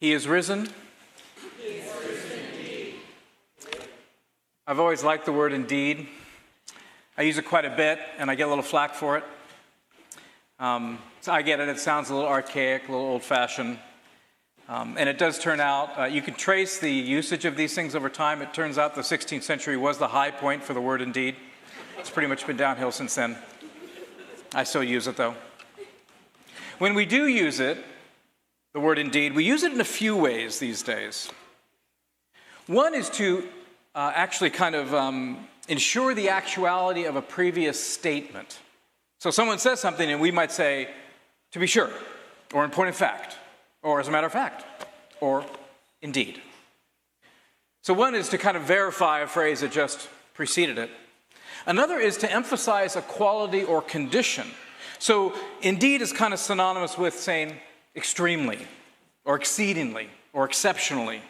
He is risen. He is risen indeed. I've always liked the word indeed. I use it quite a bit, and I get a little flack for it. So I get it. It sounds a little archaic, a little old-fashioned. And it does turn out, you can trace the usage of these things over time. It turns out the 16th century was the high point for the word indeed. It's pretty much been downhill since then. I still use it, though. When we do use it, the word indeed, we use it in a few ways these days. One is to actually kind of ensure the actuality of a previous statement. So someone says something and we might say, to be sure, or in point of fact, or as a matter of fact, or indeed. So one is to kind of verify a phrase that just preceded it. Another is to emphasize a quality or condition. So indeed is kind of synonymous with saying extremely, or exceedingly, or exceptionally.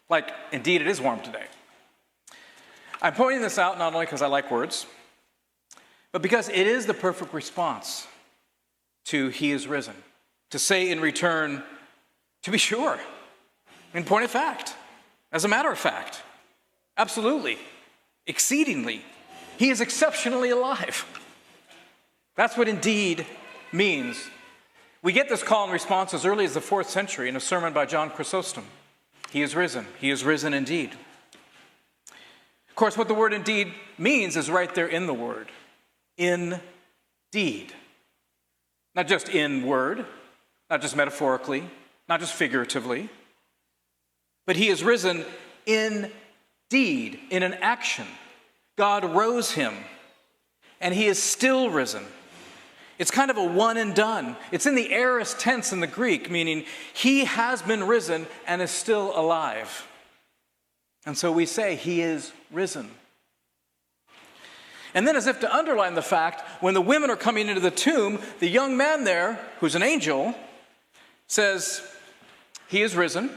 Like, indeed it is warm today. I'm pointing this out not only because I like words, but because it is the perfect response to he is risen. To say in return, to be sure, in point of fact, as a matter of fact, absolutely, exceedingly, he is exceptionally alive. That's what indeed means. We get this call and response as early as the 4th century in a sermon by John Chrysostom. He is risen indeed. Of course, what the word indeed means is right there in the word. Indeed. Not just in word, not just metaphorically, not just figuratively, but he is risen indeed, in an action. God rose him, and he is still risen. It's kind of a one and done. It's in the aorist tense in the Greek, meaning he has been risen and is still alive. And so we say he is risen. And then as if to underline the fact, when the women are coming into the tomb, the young man there, who's an angel, says, he is risen.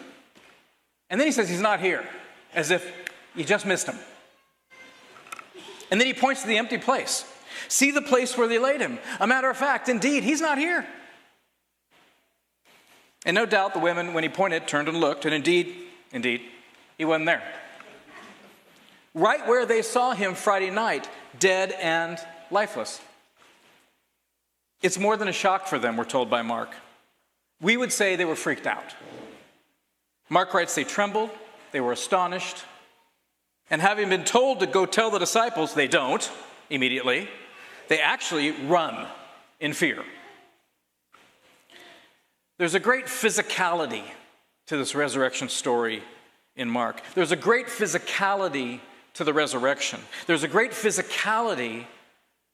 And then he says he's not here, as if you just missed him. And then he points to the empty place. See the place where they laid him. A matter of fact, indeed, he's not here. And no doubt the women, when he pointed, turned and looked, and indeed, he wasn't there. Right where they saw him Friday night, dead and lifeless. It's more than a shock for them, we're told by Mark. We would say they were freaked out. Mark writes they trembled, they were astonished, and having been told to go tell the disciples, they don't immediately. They actually run in fear. There's a great physicality to this resurrection story in Mark. There's a great physicality to the resurrection. There's a great physicality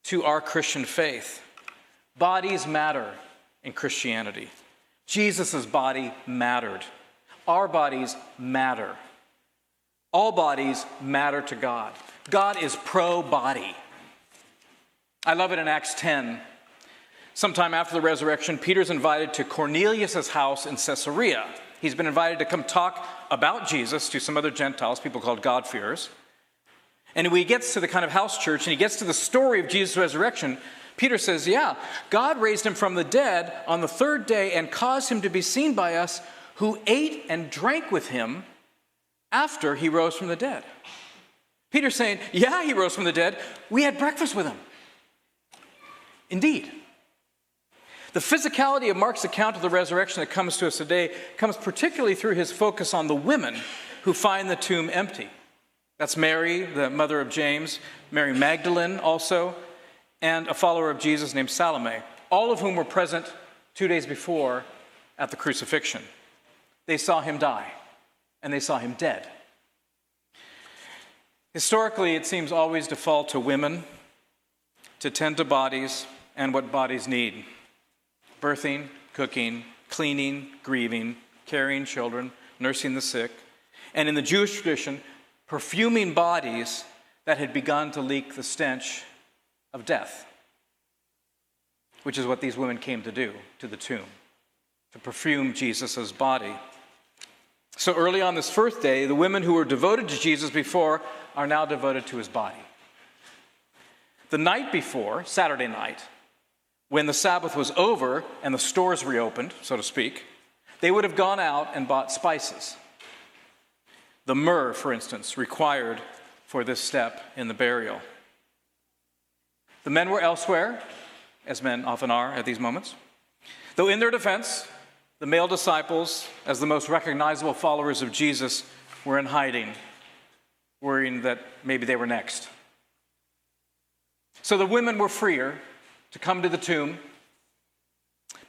to our Christian faith. Bodies matter in Christianity. Jesus' body mattered. Our bodies matter. All bodies matter to God. God is pro-body. I love it in Acts 10. Sometime after the resurrection, Peter's invited to Cornelius' house in Caesarea. He's been invited to come talk about Jesus to some other Gentiles, people called God-fearers. And when he gets to the kind of house church and he gets to the story of Jesus' resurrection, Peter says, yeah, God raised him from the dead on the third day and caused him to be seen by us who ate and drank with him after he rose from the dead. Peter's saying, yeah, he rose from the dead. We had breakfast with him. Indeed. The physicality of Mark's account of the resurrection that comes to us today comes particularly through his focus on the women who find the tomb empty. That's Mary, the mother of James, Mary Magdalene also, and a follower of Jesus named Salome, all of whom were present 2 days before at the crucifixion. They saw him die, and they saw him dead. Historically, it seems always to fall to women to tend to bodies and what bodies need. Birthing, cooking, cleaning, grieving, carrying children, nursing the sick, and in the Jewish tradition, perfuming bodies that had begun to leak the stench of death, which is what these women came to do to the tomb, to perfume Jesus' body. So early on this first day, the women who were devoted to Jesus before are now devoted to his body. The night before, Saturday night, when the Sabbath was over and the stores reopened, so to speak, they would have gone out and bought spices. The myrrh, for instance, required for this step in the burial. The men were elsewhere, as men often are at these moments. Though in their defense, the male disciples, as the most recognizable followers of Jesus, were in hiding, worrying that maybe they were next. So the women were freer to come to the tomb,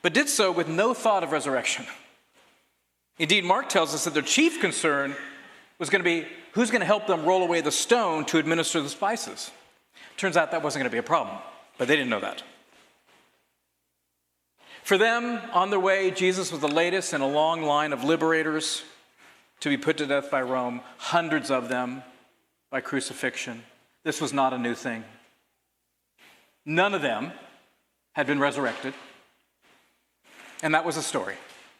but did so with no thought of resurrection. Indeed, Mark tells us that their chief concern was going to be who's going to help them roll away the stone to administer the spices. Turns out that wasn't going to be a problem, but they didn't know that. For them, on their way, Jesus was the latest in a long line of liberators to be put to death by Rome, hundreds of them by crucifixion. This was not a new thing. None of them had been resurrected, and that was the story.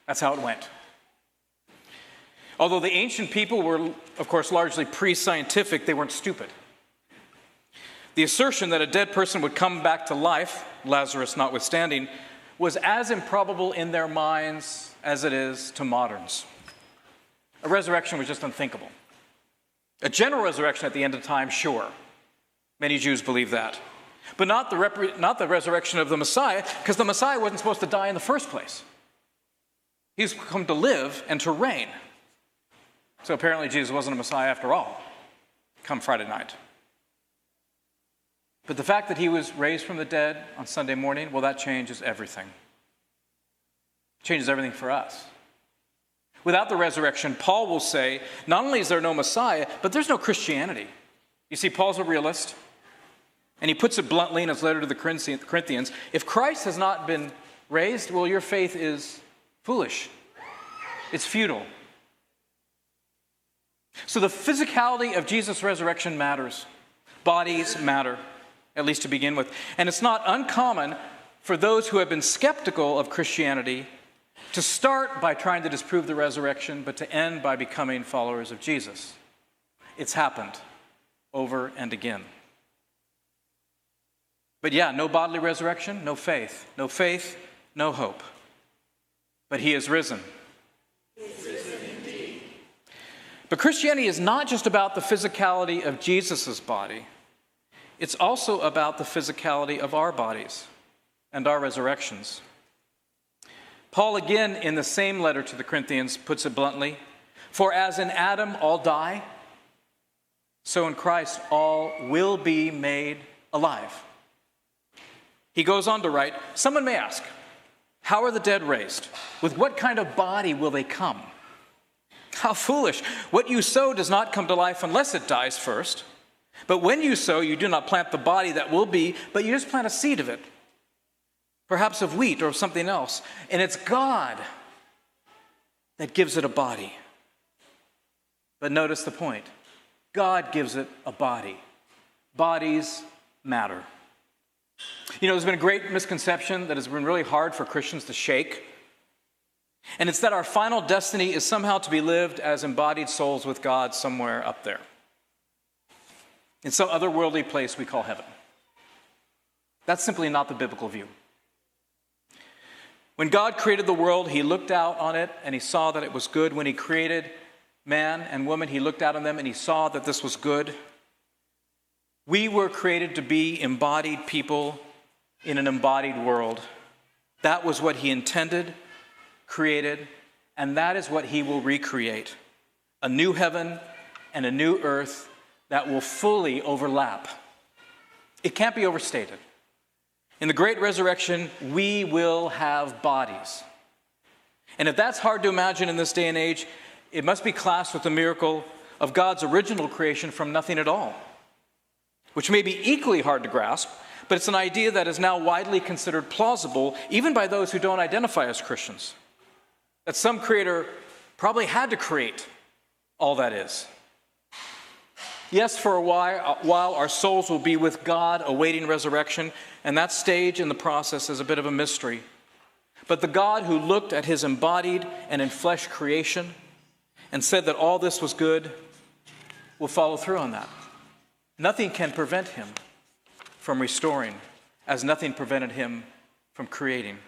That's how it went. Although the ancient people were, of course, largely pre-scientific, they weren't stupid. The assertion that a dead person would come back to life, Lazarus notwithstanding, was as improbable in their minds as it is to moderns. A resurrection was just unthinkable. A general resurrection at the end of time, sure. Many Jews believe that. But not the resurrection of the Messiah, because the Messiah wasn't supposed to die in the first place. He was come to live and to reign. So apparently Jesus wasn't a Messiah after all, come Friday night. But the fact that he was raised from the dead on Sunday morning, well, that changes everything. It changes everything for us. Without the resurrection, Paul will say, not only is there no Messiah, but there's no Christianity. You see, Paul's a realist, and he puts it bluntly in his letter to the Corinthians. If Christ has not been raised, well, your faith is foolish. It's futile. So the physicality of Jesus' resurrection matters. Bodies matter, at least to begin with. And it's not uncommon for those who have been skeptical of Christianity to start by trying to disprove the resurrection, but to end by becoming followers of Jesus. It's happened over and again. But yeah, no bodily resurrection, no faith. No faith, no hope. But he is risen. But Christianity is not just about the physicality of Jesus' body. It's also about the physicality of our bodies and our resurrections. Paul, again, in the same letter to the Corinthians, puts it bluntly, "For as in Adam all die, so in Christ all will be made alive." He goes on to write, "Someone may ask, how are the dead raised? With what kind of body will they come? How foolish! What you sow does not come to life unless it dies first. But when you sow, you do not plant the body that will be, but you just plant a seed of it, perhaps of wheat or of something else. And it's God that gives it a body." But notice the point. God gives it a body. Bodies matter. You know, there's been a great misconception that has been really hard for Christians to shake. And it's that our final destiny is somehow to be lived as embodied souls with God somewhere up there, in some otherworldly place we call heaven. That's simply not the biblical view. When God created the world, he looked out on it and he saw that it was good. When he created man and woman, he looked out on them and he saw that this was good. We were created to be embodied people in an embodied world. That was what he intended, created, and that is what he will recreate. A new heaven and a new earth that will fully overlap. It can't be overstated. In the great resurrection, we will have bodies. And if that's hard to imagine in this day and age, it must be classed with the miracle of God's original creation from nothing at all, which may be equally hard to grasp, but it's an idea that is now widely considered plausible, even by those who don't identify as Christians. That some creator probably had to create all that is. Yes, for a while our souls will be with God awaiting resurrection, and that stage in the process is a bit of a mystery. But the God who looked at his embodied and in flesh creation and said that all this was good will follow through on that. Nothing can prevent him from restoring, as nothing prevented him from creating.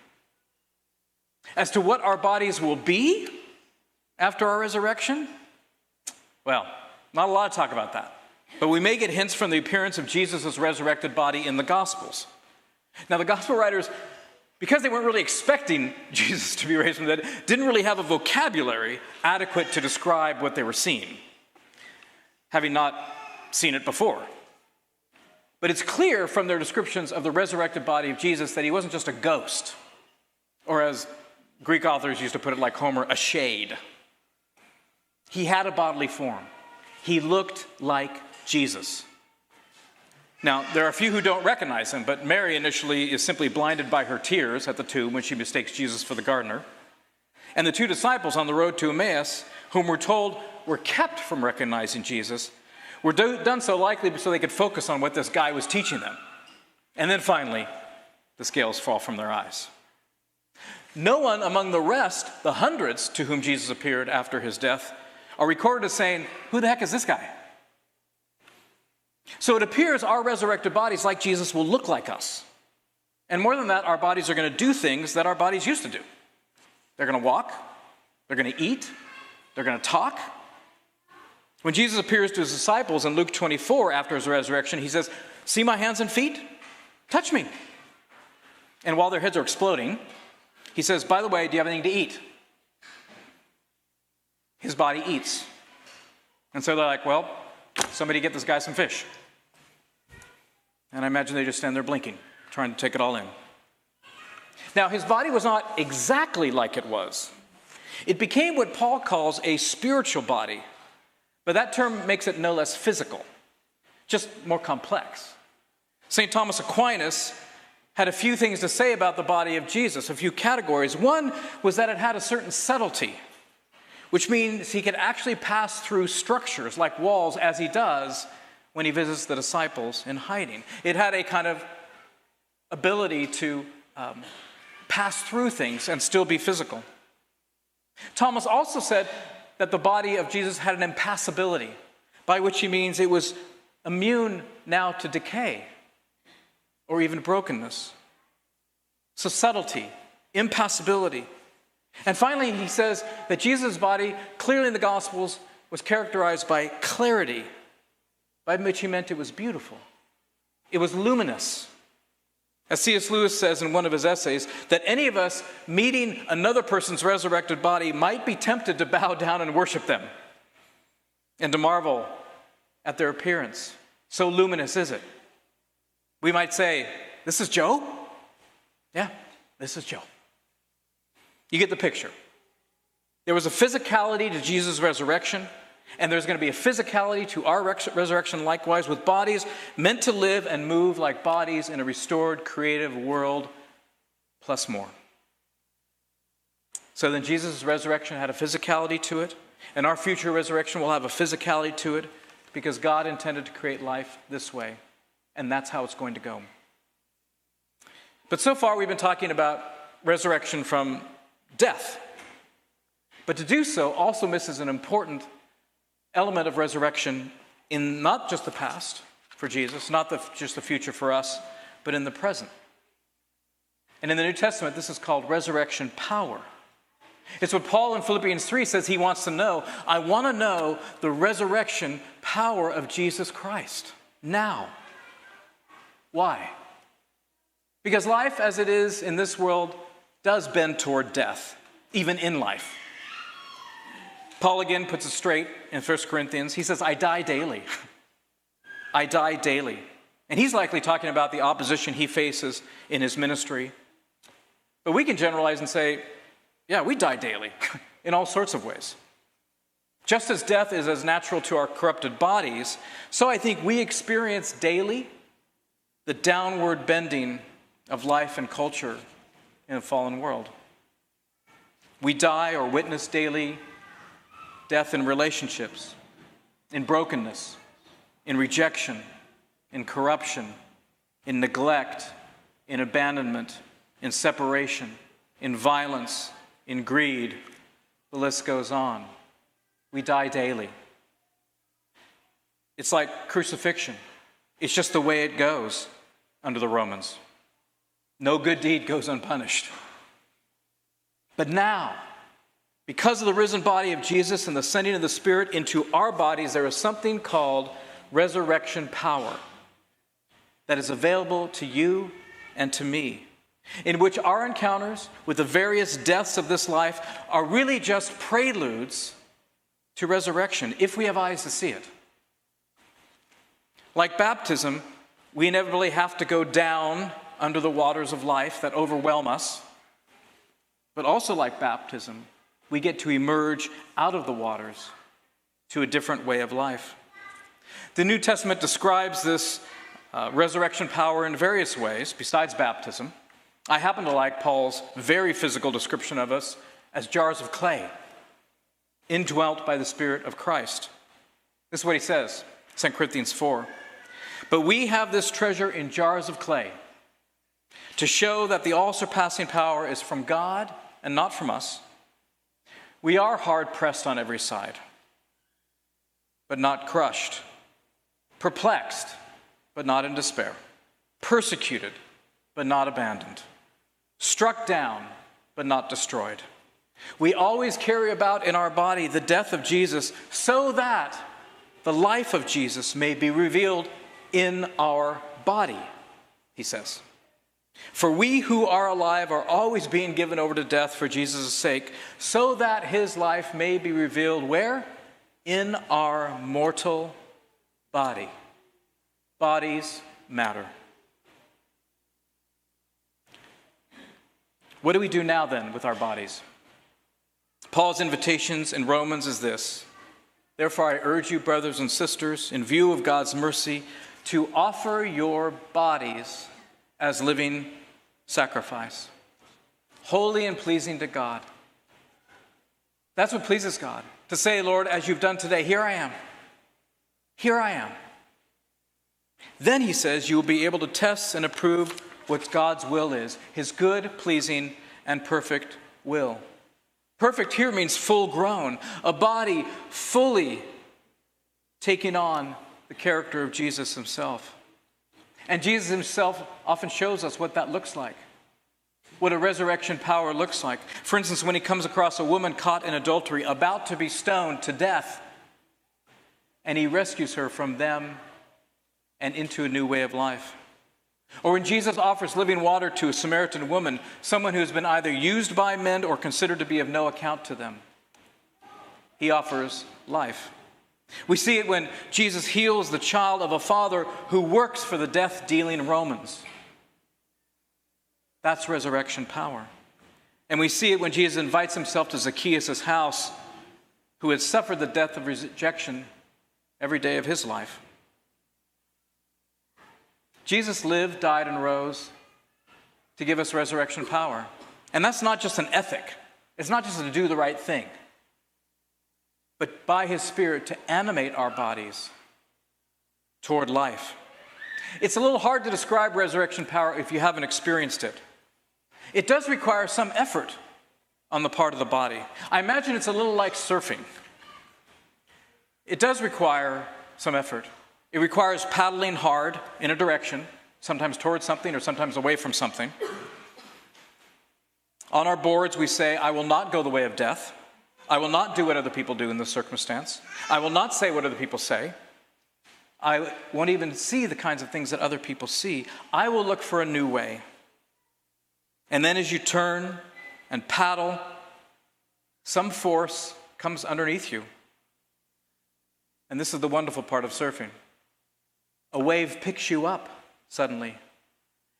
As to what our bodies will be after our resurrection, well, not a lot of talk about that. But we may get hints from the appearance of Jesus' resurrected body in the Gospels. Now, the Gospel writers, because they weren't really expecting Jesus to be raised from the dead, didn't really have a vocabulary adequate to describe what they were seeing, having not seen it before. But it's clear from their descriptions of the resurrected body of Jesus that he wasn't just a ghost, or as Greek authors used to put it like Homer, a shade. He had a bodily form. He looked like Jesus. Now, there are a few who don't recognize him, but Mary initially is simply blinded by her tears at the tomb when she mistakes Jesus for the gardener. And the two disciples on the road to Emmaus, whom we're told were kept from recognizing Jesus, were done so likely so they could focus on what this guy was teaching them. And then finally, the scales fall from their eyes. No one among the rest, the hundreds to whom Jesus appeared after his death, are recorded as saying, "Who the heck is this guy?" So it appears our resurrected bodies, like Jesus, will look like us. And more than that, our bodies are going to do things that our bodies used to do. They're going to walk, they're going to eat, they're going to talk. When Jesus appears to his disciples in Luke 24 after his resurrection, he says, "See my hands and feet? Touch me." And while their heads are exploding, he says, "By the way, do you have anything to eat?" His body eats. And so they're like, "Well, somebody get this guy some fish." And I imagine they just stand there blinking, trying to take it all in. Now, his body was not exactly like it was. It became what Paul calls a spiritual body, but that term makes it no less physical, just more complex. St. Thomas Aquinas had a few things to say about the body of Jesus, a few categories. One was that it had a certain subtlety, which means he could actually pass through structures like walls as he does when he visits the disciples in hiding. It had a kind of ability to pass through things and still be physical. Thomas also said that the body of Jesus had an impassibility, by which he means it was immune now to decay or even brokenness. So subtlety, impassibility. And finally, he says that Jesus' body, clearly in the Gospels, was characterized by clarity, by which he meant it was beautiful. It was luminous. As C.S. Lewis says in one of his essays, that any of us meeting another person's resurrected body might be tempted to bow down and worship them and to marvel at their appearance. So luminous is it. We might say, "This is Joe?" Yeah, this is Joe. You get the picture. There was a physicality to Jesus' resurrection, and there's going to be a physicality to our resurrection likewise, with bodies meant to live and move like bodies in a restored, creative world, plus more. So then Jesus' resurrection had a physicality to it, and our future resurrection will have a physicality to it, because God intended to create life this way, and that's how it's going to go. But so far we've been talking about resurrection from death. But to do so also misses an important element of resurrection in not just the past for Jesus, not just the future for us, but in the present. And in the New Testament, this is called resurrection power. It's what Paul in Philippians 3 says he wants to know. I want to know the resurrection power of Jesus Christ now. Why? Because life as it is in this world does bend toward death, even in life. Paul again puts it straight in 1 Corinthians. He says, I die daily. I die daily. And he's likely talking about the opposition he faces in his ministry. But we can generalize and say, yeah, we die daily in all sorts of ways. Just as death is as natural to our corrupted bodies, so I think we experience daily the downward bending of life and culture in a fallen world. We die or witness daily death in relationships, in brokenness, in rejection, in corruption, in neglect, in abandonment, in separation, in violence, in greed. The list goes on. We die daily. It's like crucifixion. It's just the way it goes under the Romans. No good deed goes unpunished. But now, because of the risen body of Jesus and the sending of the Spirit into our bodies, there is something called resurrection power that is available to you and to me, in which our encounters with the various deaths of this life are really just preludes to resurrection, if we have eyes to see it. Like baptism, we inevitably have to go down under the waters of life that overwhelm us. But also like baptism, we get to emerge out of the waters to a different way of life. The New Testament describes this resurrection power in various ways besides baptism. I happen to like Paul's very physical description of us as jars of clay, indwelt by the Spirit of Christ. This is what he says, 2 Corinthians 4. But we have this treasure in jars of clay to show that the all-surpassing power is from God and not from us. We are hard-pressed on every side, but not crushed, perplexed, but not in despair, persecuted, but not abandoned, struck down, but not destroyed. We always carry about in our body the death of Jesus so that the life of Jesus may be revealed in our body, he says. For we who are alive are always being given over to death for Jesus' sake, so that his life may be revealed where? In our mortal body. Bodies matter. What do we do now then with our bodies? Paul's invitations in Romans is this: therefore I urge you, brothers and sisters, in view of God's mercy, to offer your bodies as living sacrifice, holy and pleasing to God. That's what pleases God. To say, Lord, as you've done today, here I am. Here I am. Then he says you will be able to test and approve what God's will is, his good, pleasing, and perfect will. Perfect here means full grown, a body fully taking on the character of Jesus himself. And Jesus himself often shows us what that looks like, what a resurrection power looks like. For instance, when he comes across a woman caught in adultery, about to be stoned to death, and he rescues her from them and into a new way of life. Or when Jesus offers living water to a Samaritan woman, someone who has been either used by men or considered to be of no account to them, he offers life. We see it when Jesus heals the child of a father who works for the death-dealing Romans. That's resurrection power. And we see it when Jesus invites himself to Zacchaeus' house, who had suffered the death of rejection every day of his life. Jesus lived, died, and rose to give us resurrection power. And that's not just an ethic. It's not just to do the right thing, but by his Spirit to animate our bodies toward life. It's a little hard to describe resurrection power if you haven't experienced it. It does require some effort on the part of the body. I imagine it's a little like surfing. It does require some effort. It requires paddling hard in a direction, sometimes towards something or sometimes away from something. On our boards, we say, I will not go the way of death. I will not do what other people do in this circumstance. I will not say what other people say. I won't even see the kinds of things that other people see. I will look for a new way. And then as you turn and paddle, some force comes underneath you. And this is the wonderful part of surfing. A wave picks you up suddenly,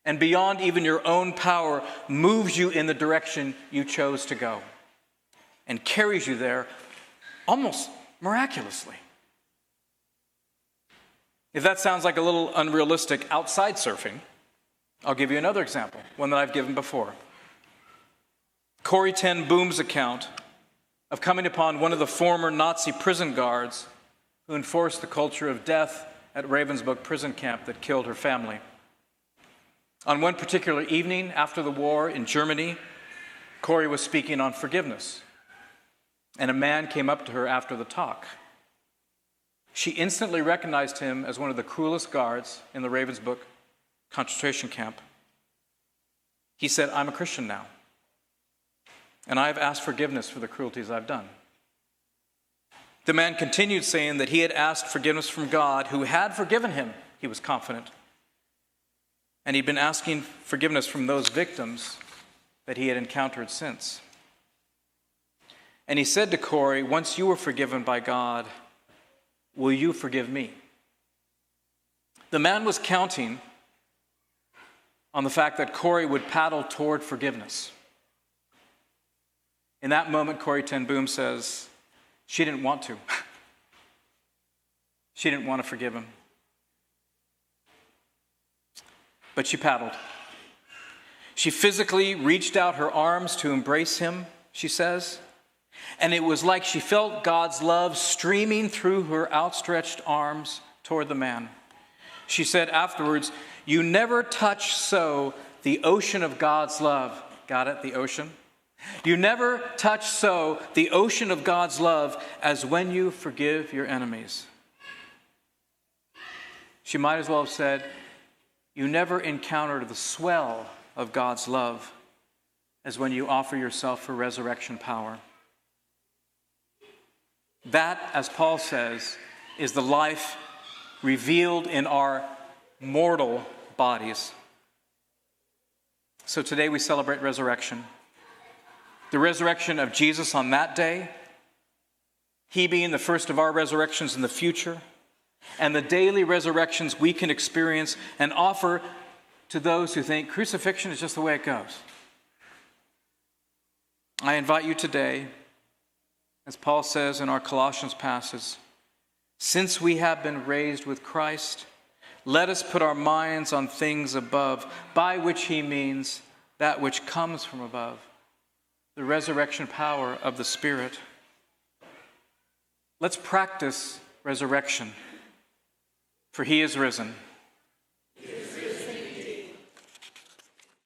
and beyond even your own power, moves you in the direction you chose to go and carries you there almost miraculously. If that sounds like a little unrealistic outside surfing, I'll give you another example, one that I've given before. Corrie ten Boom's account of coming upon one of the former Nazi prison guards who enforced the culture of death at Ravensbrück prison camp that killed her family. On one particular evening after the war in Germany, Corrie was speaking on forgiveness, and a man came up to her after the talk. She instantly recognized him as one of the cruelest guards in the Ravensbrück concentration camp. He said, I'm a Christian now. and I have asked forgiveness for the cruelties I've done." The man continued saying that he had asked forgiveness from God, who had forgiven him, he was confident. And he'd been asking forgiveness from those victims that he had encountered since. And he said to Corey, "Once you were forgiven by God, will you forgive me?" The man was counting on the fact that Corey would paddle toward forgiveness. In that moment, Corey Ten Boom says, she didn't want to. She didn't want to forgive him. But she paddled. She physically reached out her arms to embrace him, she says, and it was like she felt God's love streaming through her outstretched arms toward the man. She said afterwards, "You never touch so the ocean of God's love." Got it? The ocean? "You never touch so the ocean of God's love as when you forgive your enemies." She might as well have said, "You never encountered the swell of God's love as when you offer yourself for resurrection power." That, as Paul says, is the life revealed in our mortal bodies. So today we celebrate resurrection. The resurrection of Jesus on that day, he being the first of our resurrections in the future, and the daily resurrections we can experience and offer to those who think crucifixion is just the way it goes. I invite you today, as Paul says in our Colossians passage, "Since we have been raised with Christ, let us put our minds on things above," by which he means that which comes from above, the resurrection power of the Spirit. Let's practice resurrection, for he is risen.